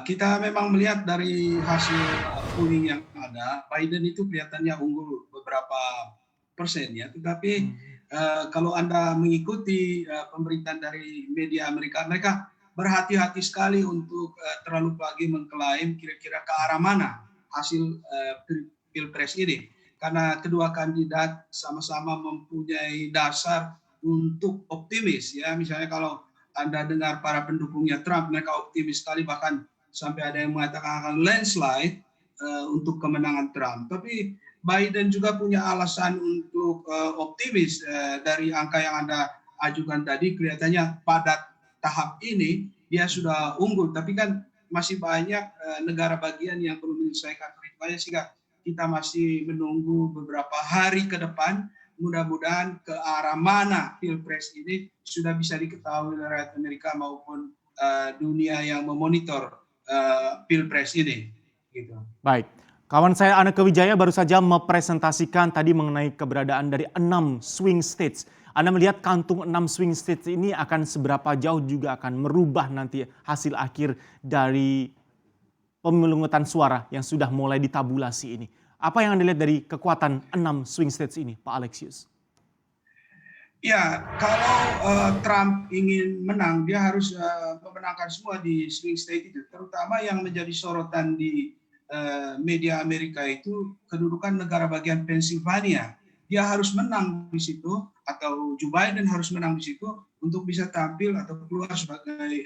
Kita memang melihat dari hasil polling yang ada, Biden itu kelihatannya unggul beberapa persen ya. Tetapi Mhm. kalau Anda mengikuti pemberitaan dari media Amerika, mereka berhati-hati sekali untuk terlalu pagi mengklaim kira-kira ke arah mana hasil pilpres ini. Karena kedua kandidat sama-sama mempunyai dasar untuk optimis ya. Misalnya kalau Anda dengar para pendukungnya Trump, mereka optimis sekali, bahkan sampai ada yang mengatakan akan landslide untuk kemenangan Trump. Tapi Biden juga punya alasan untuk optimis dari angka yang Anda ajukan tadi. Kelihatannya pada tahap ini dia sudah unggul, tapi kan masih banyak negara bagian yang perlu menyelesaikan perhitungannya, sehingga kita masih menunggu beberapa hari ke depan. Mudah-mudahan ke arah mana pilpres ini sudah bisa diketahui oleh rakyat Amerika maupun dunia yang memonitor pilpres ini. Gitu. Baik, kawan saya Aneka Wijaya baru saja mempresentasikan tadi mengenai keberadaan dari 6 swing states. Anda melihat kantung 6 swing states ini akan seberapa jauh juga akan merubah nanti hasil akhir dari pemungutan suara yang sudah mulai ditabulasi ini. Apa yang Anda lihat dari kekuatan 6 swing states ini, Pak Alexius? Ya, kalau Trump ingin menang, dia harus memenangkan semua di swing state itu. Terutama yang menjadi sorotan di media Amerika itu kedudukan negara bagian Pennsylvania. Dia harus menang di situ, atau Joe Biden harus menang di situ untuk bisa tampil atau keluar sebagai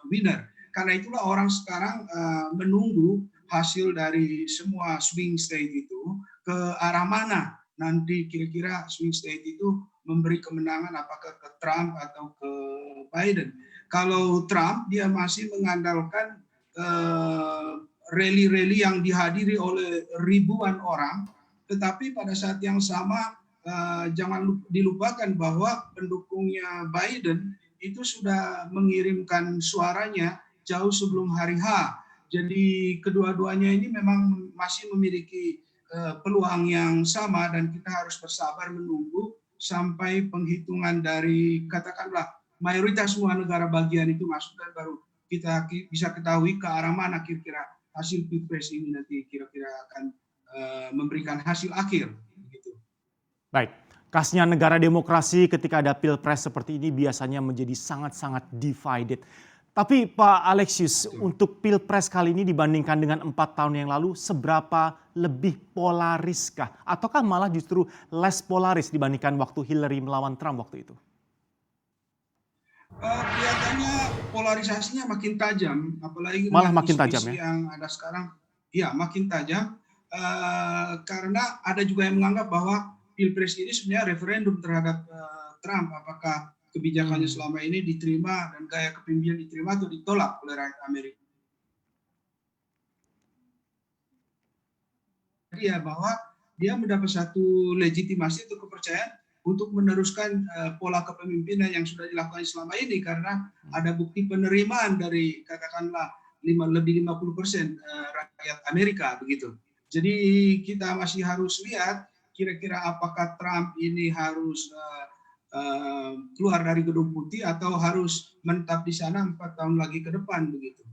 winner. Karena itulah orang sekarang menunggu hasil dari semua swing state itu ke arah mana nanti kira-kira swing state itu memberi kemenangan, apakah ke Trump atau ke Biden. Kalau Trump, dia masih mengandalkan rally-rally yang dihadiri oleh ribuan orang, tetapi pada saat yang sama jangan dilupakan bahwa pendukungnya Biden itu sudah mengirimkan suaranya jauh sebelum hari H. Jadi kedua-duanya ini memang masih memiliki peluang yang sama, dan kita harus bersabar menunggu sampai penghitungan dari katakanlah mayoritas semua negara bagian itu masuk, dan baru kita bisa ketahui ke arah mana kira-kira hasil pilpres ini nanti kira-kira akan memberikan hasil akhir. Begitu. Baik, khasnya negara demokrasi ketika ada pilpres seperti ini biasanya menjadi sangat-sangat divided. Tapi Pak Alexius, Betul. untuk pilpres kali ini dibandingkan dengan 4 tahun yang lalu, seberapa lebih polariskah? Ataukah malah justru less polaris dibandingkan waktu Hillary melawan Trump waktu itu? Kelihatannya polarisasinya makin tajam, apalagi Malah dengan makin tajam isu-isu ya? yang ada sekarang. Ya, makin tajam karena ada juga yang menganggap bahwa pilpres ini sebenarnya referendum terhadap Trump. Apakah kebijakannya Hmm. selama ini diterima dan gaya kepemimpinan diterima atau ditolak oleh rakyat Amerika. Dia bahwa dia mendapat satu legitimasi atau kepercayaan untuk meneruskan pola kepemimpinan yang sudah dilakukan selama ini, karena ada bukti penerimaan dari katakanlah lebih 50% rakyat Amerika begitu. Jadi kita masih harus lihat kira-kira apakah Trump ini harus keluar dari Gedung Putih atau harus menetap di sana 4 tahun lagi ke depan begitu.